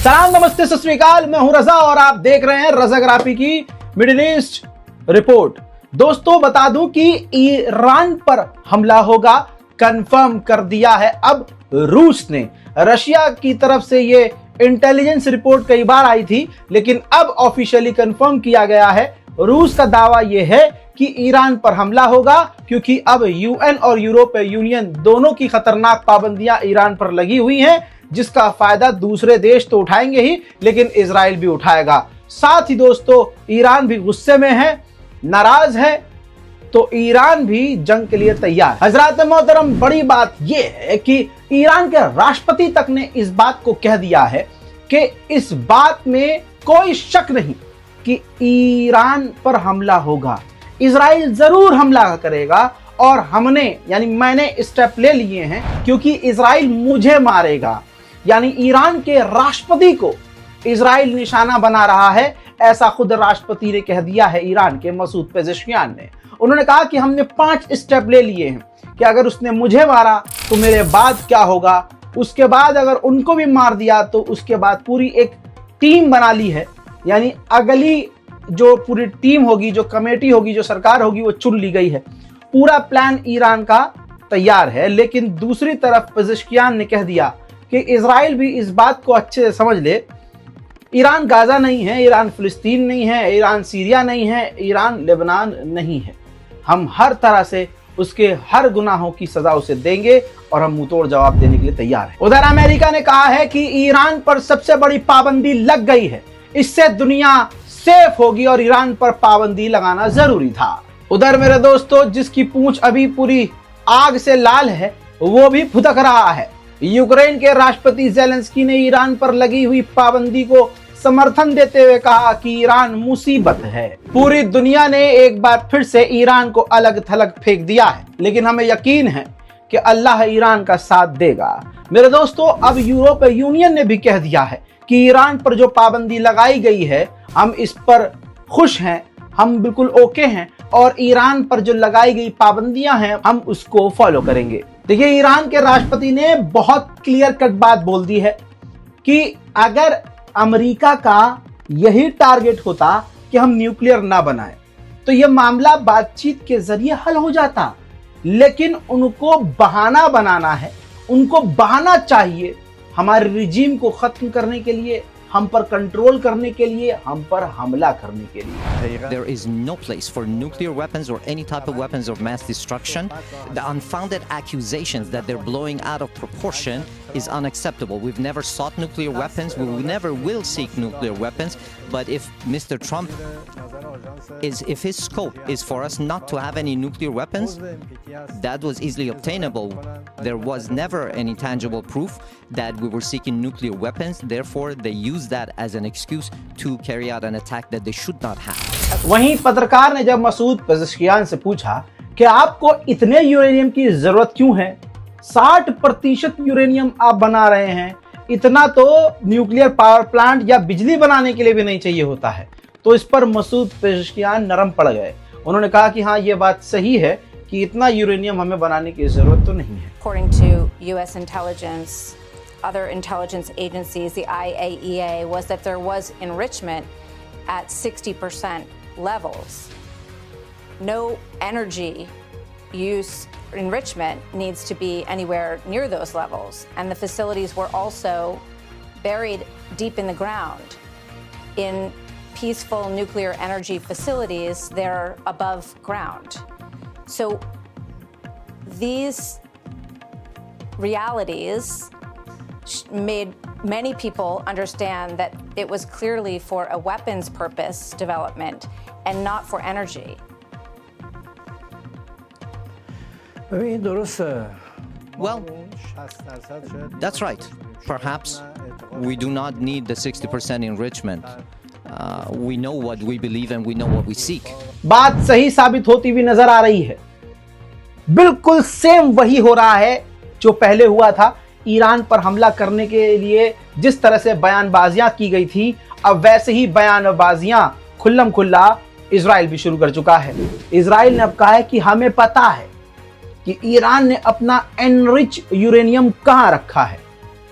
सलाम नमस्ते सत श्री अकाल, मैं हूं रजा और आप देख रहे हैं रजाग्राफी की मिडिल ईस्ट रिपोर्ट। दोस्तों बता दूं कि ईरान पर हमला होगा, कंफर्म कर दिया है अब रूस ने। रशिया की तरफ से ये इंटेलिजेंस रिपोर्ट कई बार आई थी, लेकिन अब ऑफिशियली कंफर्म किया गया है। रूस का दावा यह है कि ईरान पर हमला होगा, क्योंकि अब यूएन और यूरोपीय यूनियन दोनों की खतरनाक पाबंदियां ईरान पर लगी हुई हैं, जिसका फायदा दूसरे देश तो उठाएंगे ही, लेकिन इजराइल भी उठाएगा। साथ ही दोस्तों ईरान भी गुस्से में है, नाराज है, तो ईरान भी जंग के लिए तैयार। हजरात मोहतरम, बड़ी बात यह है कि ईरान के राष्ट्रपति तक ने इस बात को कह दिया है कि इस बात में कोई शक नहीं कि ईरान पर हमला होगा, इजराइल जरूर हमला करेगा और हमने यानी मैंने स्टेप ले लिए हैं, क्योंकि इजराइल मुझे मारेगा। यानी ईरान के राष्ट्रपति को इजराइल निशाना बना रहा है, ऐसा खुद राष्ट्रपति ने कह दिया है ईरान के मसूद पेजेश्कियान ने। उन्होंने कहा कि हमने 5 स्टेप ले लिए हैं कि अगर उसने मुझे मारा तो मेरे बाद क्या होगा, उसके बाद अगर उनको भी मार दिया तो उसके बाद पूरी एक टीम बना ली है। यानी अगली जो पूरी टीम होगी, जो कमेटी होगी, जो सरकार होगी, वो चुन ली गई है। पूरा प्लान ईरान का तैयार है। लेकिन दूसरी तरफ पेजेश्कियान ने कह दिया कि इजराइल भी इस बात को अच्छे से समझ ले, ईरान गाजा नहीं है, ईरान फिलिस्तीन नहीं है, ईरान सीरिया नहीं है, ईरान लेबनान नहीं है। हम हर तरह से उसके हर गुनाहों की सजा उसे देंगे और हम मुंहतोड़ जवाब देने के लिए तैयार हैं। उधर अमेरिका ने कहा है कि ईरान पर सबसे बड़ी पाबंदी लग गई है, इससे दुनिया सेफ होगी और ईरान पर पाबंदी लगाना जरूरी था। उधर मेरे दोस्तों, जिसकी पूंछ अभी पूरी आग से लाल है, वो भी फुदक रहा है। यूक्रेन के राष्ट्रपति ज़ेलेंस्की ने ईरान पर लगी हुई पाबंदी को समर्थन देते हुए कहा कि ईरान मुसीबत है। पूरी दुनिया ने एक बार फिर से ईरान को अलग थलग फेंक दिया है, लेकिन हमें यकीन है कि अल्लाह ईरान का साथ देगा। मेरे दोस्तों, अब यूरोपीय यूनियन ने भी कह दिया है कि ईरान पर जो पाबंदी लगाई गई है, हम इस पर खुश हैं, हम बिल्कुल ओके हैं और ईरान पर जो लगाई गई पाबंदियां हैं हम उसको फॉलो करेंगे। देखिए, ईरान के राष्ट्रपति ने बहुत क्लियर कट बात बोल दी है कि अगर अमेरिका का यही टारगेट होता कि हम न्यूक्लियर ना बनाएं, तो यह मामला बातचीत के जरिए हल हो जाता। लेकिन उनको बहाना बनाना है, उनको बहाना चाहिए हमारे रिजीम को खत्म करने के लिए, हम पर कंट्रोल करने के लिए, हम पर हमला करने के लिए। There is no place for nuclear weapons or any type of weapons of mass destruction. The unfounded accusations that they're blowing out of proportion is unacceptable. We've never sought nuclear weapons. We never will seek nuclear weapons. But if Mr. Trump if his scope is for us not to have any nuclear weapons, that was easily obtainable. There was never any tangible proof that we were seeking nuclear weapons. Therefore, they used that as an excuse to carry out an attack that they should not have. वहीं पत्रकार ने जब Masoud Pezeshkian से पूछा कि आपको इतने uranium की जरूरत क्यों है, 60% यूरेनियम आप बना रहे हैं, इतना तो न्यूक्लियर पावर प्लांट या बिजली बनाने के लिए भी नहीं चाहिए होता है, तो इस पर मसूद पेजेश्कियान नरम पड़ गए। उन्होंने कहा कि हाँ, ये बात सही है कि इतना यूरेनियम हमें बनाने की जरूरत तो नहीं है। According to US intelligence, other intelligence agencies, the IAEA, was that there was enrichment at 60% levels. No energy use enrichment needs to be anywhere near those levels, and the facilities were also buried deep in the ground. In peaceful nuclear energy facilities, they're above ground. So these realities made many people understand that it was clearly for a weapons purpose development and not for energy. Well, that's right. Perhaps we do not need the 60% enrichment. We know what we believe and we know what we seek. बात सही साबित होती हुई नजर आ रही है। बिल्कुल same वही हो रहा है जो पहले हुआ था। ईरान पर हमला करने के लिए जिस तरह से बयानबाजियां की गई थी, अब वैसे ही बयानबाजियां खुल्लम खुल्ला इजराइल भी शुरू कर चुका है। इजराइल ने अब कहा है कि हमें पता है कि ईरान ने अपना एनरिच यूरेनियम कहां रखा है।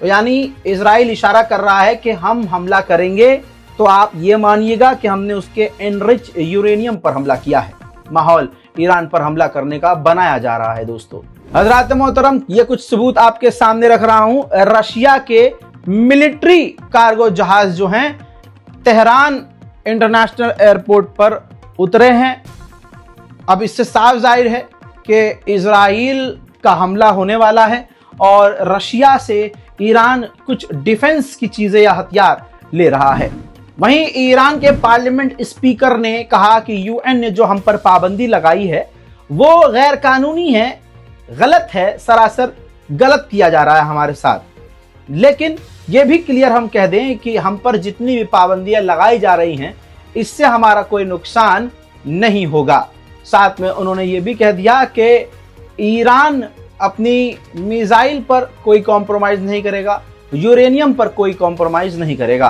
तो यानी इजराइल इशारा कर रहा है कि हम हमला करेंगे तो आप ये मानिएगा कि हमने उसके एनरिच यूरेनियम पर हमला किया है। माहौल ईरान पर हमला करने का बनाया जा रहा है। दोस्तों हजरात मोहतरम, ये कुछ सबूत आपके सामने रख रहा हूं। रशिया के मिलिट्री कार्गो जहाज जो हैं तेहरान इंटरनेशनल एयरपोर्ट पर उतरे हैं। अब इससे साफ जाहिर है कि इजराइल का हमला होने वाला है और रशिया से ईरान कुछ डिफेंस की चीजें या हथियार ले रहा है। वहीं ईरान के पार्लियामेंट स्पीकर ने कहा कि यूएन ने जो हम पर पाबंदी लगाई है वो गैर कानूनी है, गलत है, सरासर गलत किया जा रहा है हमारे साथ। लेकिन यह भी क्लियर हम कह दें कि हम पर जितनी भी पाबंदियां लगाई जा रही हैं इससे हमारा कोई नुकसान नहीं होगा। साथ में उन्होंने ये भी कह दिया कि ईरान अपनी मिसाइल पर कोई कॉम्प्रोमाइज नहीं करेगा, यूरेनियम पर कोई कॉम्प्रोमाइज नहीं करेगा।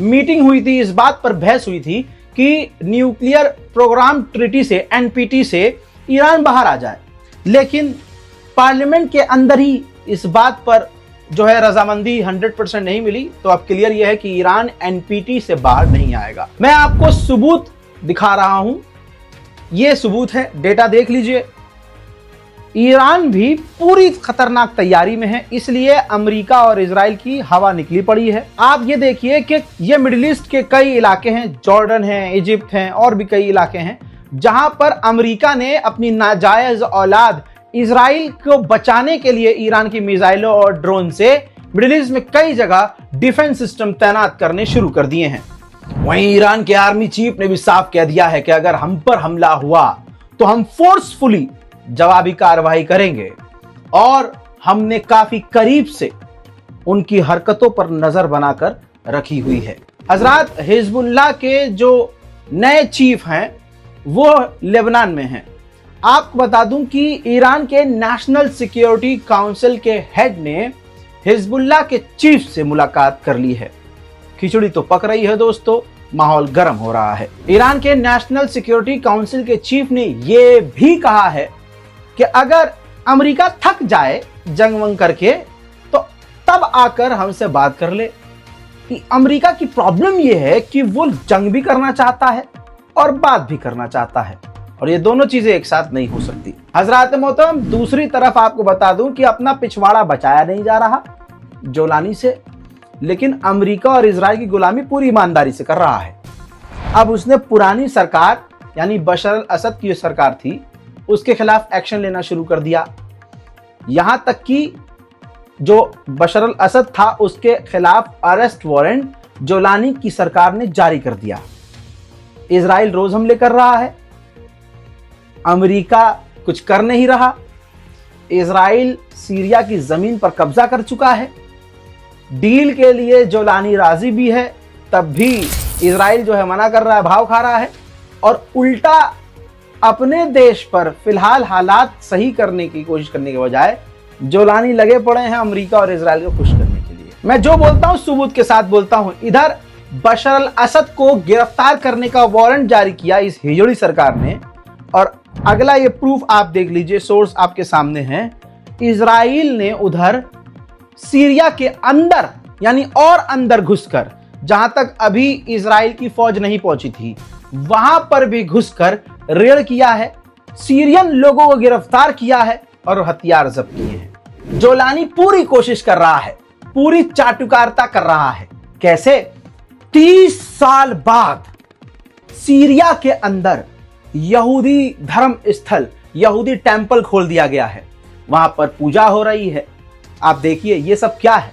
मीटिंग हुई थी, इस बात पर बहस हुई थी कि न्यूक्लियर प्रोग्राम ट्रीटी से, एनपीटी से ईरान बाहर आ जाए। लेकिन पार्लियामेंट के अंदर ही इस बात पर जो है रजामंदी 100% नहीं मिली। तो अब क्लियर यह है कि ईरान एनपीटी से बाहर नहीं आएगा। मैं आपको सबूत दिखा रहा हूं, यह सबूत है, डेटा देख लीजिए। ईरान भी पूरी खतरनाक तैयारी में है, इसलिए अमेरिका और इजराइल की हवा निकली पड़ी है। आप ये देखिए कि ये मिडिल ईस्ट के कई इलाके हैं, जॉर्डन है, इजिप्ट हैं और भी कई इलाके हैं जहां पर अमेरिका ने अपनी नाजायज औलाद इजराइल को बचाने के लिए ईरान की मिसाइलों और ड्रोन से मिडिल ईस्ट में कई जगह डिफेंस सिस्टम तैनात करने शुरू कर दिए हैं। वहीं ईरान के आर्मी चीफ ने भी साफ कह दिया है कि अगर हम पर हमला हुआ तो हम फोर्सफुली जवाबी कार्रवाई करेंगे और हमने काफी करीब से उनकी हरकतों पर नजर बनाकर रखी हुई है। हजरात, हिजबुल्लाह के जो नए चीफ हैं वो लेबनान में हैं। आपको बता दूं कि ईरान के नेशनल सिक्योरिटी काउंसिल के हेड ने हिजबुल्लाह के चीफ से मुलाकात कर ली है। खिचड़ी तो पक रही है दोस्तों, माहौल गर्म हो रहा है। ईरान के नेशनल सिक्योरिटी काउंसिल के चीफ ने यह भी कहा है कि अगर अमेरिका थक जाए जंग वंग करके तो तब आकर हमसे बात कर ले। कि अमेरिका की प्रॉब्लम यह है कि वो जंग भी करना चाहता है और बात भी करना चाहता है, और ये दोनों चीजें एक साथ नहीं हो सकती। हजरात मोहतरम, दूसरी तरफ आपको बता दूं कि अपना पिछवाड़ा बचाया नहीं जा रहा जोलानी से, लेकिन अमेरिका और इजराइल की गुलामी पूरी ईमानदारी से कर रहा है। अब उसने पुरानी सरकार यानी बशर अल असद की सरकार थी उसके खिलाफ एक्शन लेना शुरू कर दिया। यहां तक कि जो बशर अल असद था उसके खिलाफ अरेस्ट वारंट जोलानी की सरकार ने जारी कर दिया। इजराइल रोज हमले कर रहा है, अमेरिका कुछ कर नहीं रहा। इजराइल सीरिया की जमीन पर कब्जा कर चुका है। डील के लिए जोलानी राजी भी है, तब भी इजराइल जो है मना कर रहा है, भाव खा रहा है और उल्टा अपने देश पर फिलहाल हालात सही करने की कोशिश करने के बजाय जोलानी लगे पड़े हैं अमेरिका और इजराइल को खुश करने के लिए। मैं जो बोलता हूं सबूत के साथ बोलता हूं। इधर बशर अल असद को गिरफ्तार करने का वारंट जारी किया इस हिजड़ी सरकार ने, और अगला ये प्रूफ आप देख लीजिए, सोर्स आपके सामने है। इजराइल ने उधर सीरिया के अंदर यानी और अंदर घुसकर, जहां तक अभी इजराइल की फौज नहीं पहुंची थी वहां पर भी घुसकर रेड किया है, सीरियन लोगों को गिरफ्तार किया है और हथियार जब्त किए हैं। जोलानी पूरी कोशिश कर रहा है, पूरी चाटुकारिता कर रहा है। कैसे? 30 साल बाद सीरिया के अंदर यहूदी धर्म स्थल, यहूदी टेंपल खोल दिया गया है, वहां पर पूजा हो रही है। आप देखिए ये सब क्या है।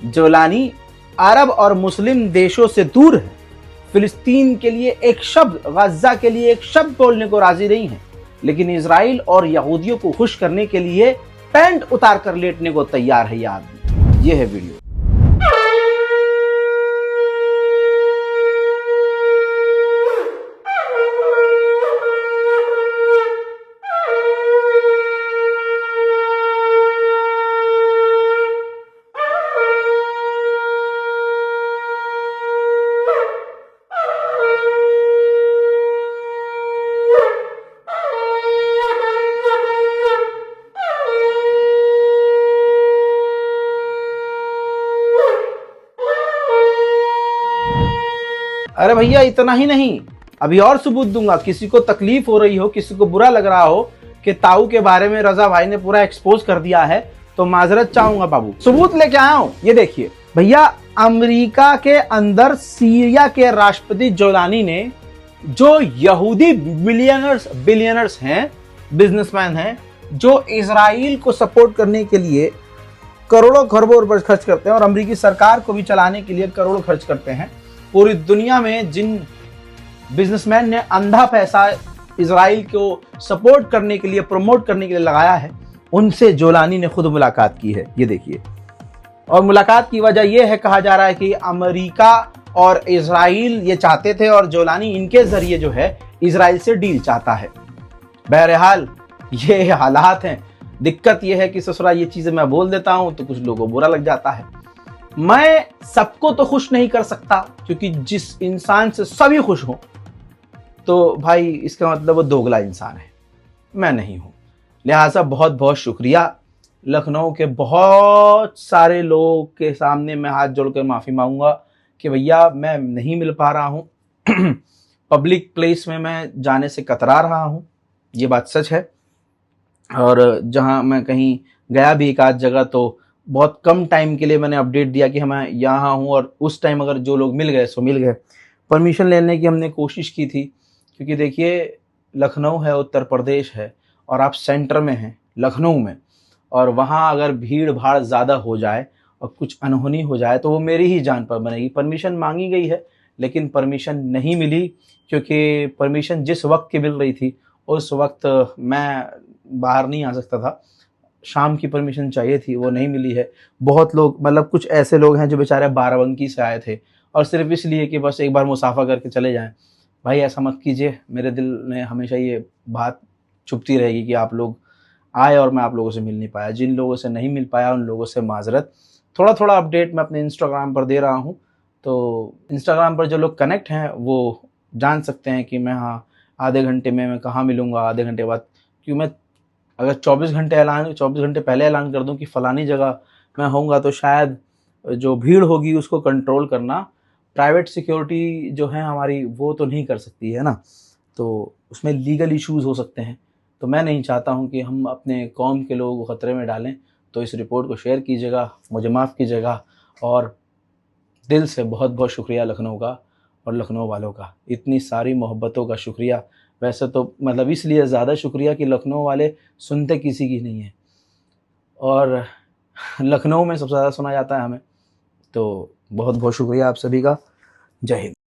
जोलानी अरब और मुस्लिम देशों से दूर है, फिलिस्तीन के लिए एक शब्द, गजा के लिए एक शब्द बोलने को राजी नहीं है, लेकिन इजराइल और यहूदियों को खुश करने के लिए पैंट उतार कर लेटने को तैयार है ये आदमी। ये है वीडियो। अरे भैया इतना ही नहीं, अभी और सबूत दूंगा। किसी को तकलीफ हो रही हो, किसी को बुरा लग रहा हो कि ताऊ के बारे में रजा भाई ने पूरा एक्सपोज कर दिया है, तो माजरत चाहूंगा बाबू। सबूत लेके आया हूं, ये देखिए भैया। अमेरिका के अंदर सीरिया के राष्ट्रपति जोलानी ने, जो यहूदी बिलियनर्स हैं, बिजनेसमैन हैं, जो इजराइल को सपोर्ट करने के लिए करोड़ों खरबों रुपए खर्च करते हैं और अमेरिकी सरकार को भी चलाने के लिए करोड़ों खर्च करते हैं, पूरी दुनिया में जिन बिजनेसमैन ने अंधा पैसा इजराइल को सपोर्ट करने के लिए, प्रमोट करने के लिए लगाया है, उनसे जोलानी ने खुद मुलाकात की है। ये देखिए। और मुलाकात की वजह यह है, कहा जा रहा है कि अमेरिका और इजराइल ये चाहते थे और जोलानी इनके जरिए जो है इजराइल से डील चाहता है। बहरहाल ये हालात हैं। दिक्कत यह है कि ससुरा ये चीजें मैं बोल देता हूं तो कुछ लोगों को बुरा लग जाता है। मैं सबको तो खुश नहीं कर सकता, क्योंकि जिस इंसान से सभी खुश हो तो भाई इसका मतलब वो दोगला इंसान है। मैं नहीं हूं। लिहाजा बहुत बहुत शुक्रिया। लखनऊ के बहुत सारे लोगों के सामने मैं हाथ जोड़कर माफ़ी मांगूंगा कि भैया मैं नहीं मिल पा रहा हूं। पब्लिक प्लेस में मैं जाने से कतरा रहा हूं, ये बात सच है। और जहां मैं कहीं गया भी एक आध जगह, तो बहुत कम टाइम के लिए मैंने अपडेट दिया कि मैं यहाँ हूँ, और उस टाइम अगर जो लोग मिल गए सो मिल गए। परमिशन लेने की हमने कोशिश की थी, क्योंकि देखिए लखनऊ है, उत्तर प्रदेश है, और आप सेंटर में हैं लखनऊ में, और वहाँ अगर भीड़ भाड़ ज़्यादा हो जाए और कुछ अनहोनी हो जाए तो वो मेरी ही जान पर बनेगी। परमिशन मांगी गई है, लेकिन परमिशन नहीं मिली, क्योंकि परमिशन जिस वक्त की मिल रही थी उस वक्त मैं बाहर नहीं आ सकता था। शाम की परमिशन चाहिए थी, वो नहीं मिली है। बहुत लोग, मतलब कुछ ऐसे लोग हैं जो बेचारे बाराबंकी से आए थे और सिर्फ इसलिए कि बस एक बार मुसाफा करके चले जाएं। भाई ऐसा मत कीजिए। मेरे दिल में हमेशा ये बात चुभती रहेगी कि आप लोग आए और मैं आप लोगों से मिल नहीं पाया। जिन लोगों से नहीं मिल पाया उन लोगों से माजरत। थोड़ा थोड़ा अपडेट मैं अपने इंस्टाग्राम पर दे रहा हूँ, तो इंस्टाग्राम पर जो लोग कनेक्ट हैं वो जान सकते हैं कि मैं हाँ आधे घंटे में मैं कहाँ मिलूँगा, आधे घंटे बाद। क्योंकि मैं अगर 24 घंटे पहले ऐलान कर दूं कि फ़लानी जगह मैं होऊंगा, तो शायद जो भीड़ होगी उसको कंट्रोल करना प्राइवेट सिक्योरिटी जो है हमारी वो तो नहीं कर सकती है ना, तो उसमें लीगल इश्यूज़ हो सकते हैं। तो मैं नहीं चाहता हूं कि हम अपने कौम के लोगों को ख़तरे में डालें। तो इस रिपोर्ट को शेयर कीजिएगा, मुझे माफ़ कीजिएगा, और दिल से बहुत बहुत शुक्रिया लखनऊ का और लखनऊ वालों का। इतनी सारी मोहब्बतों का शुक्रिया। वैसे तो मतलब इसलिए ज़्यादा शुक्रिया कि लखनऊ वाले सुनते किसी की नहीं है, और लखनऊ में सबसे ज़्यादा सुना जाता है हमें। तो बहुत बहुत शुक्रिया आप सभी का। जय हिंद।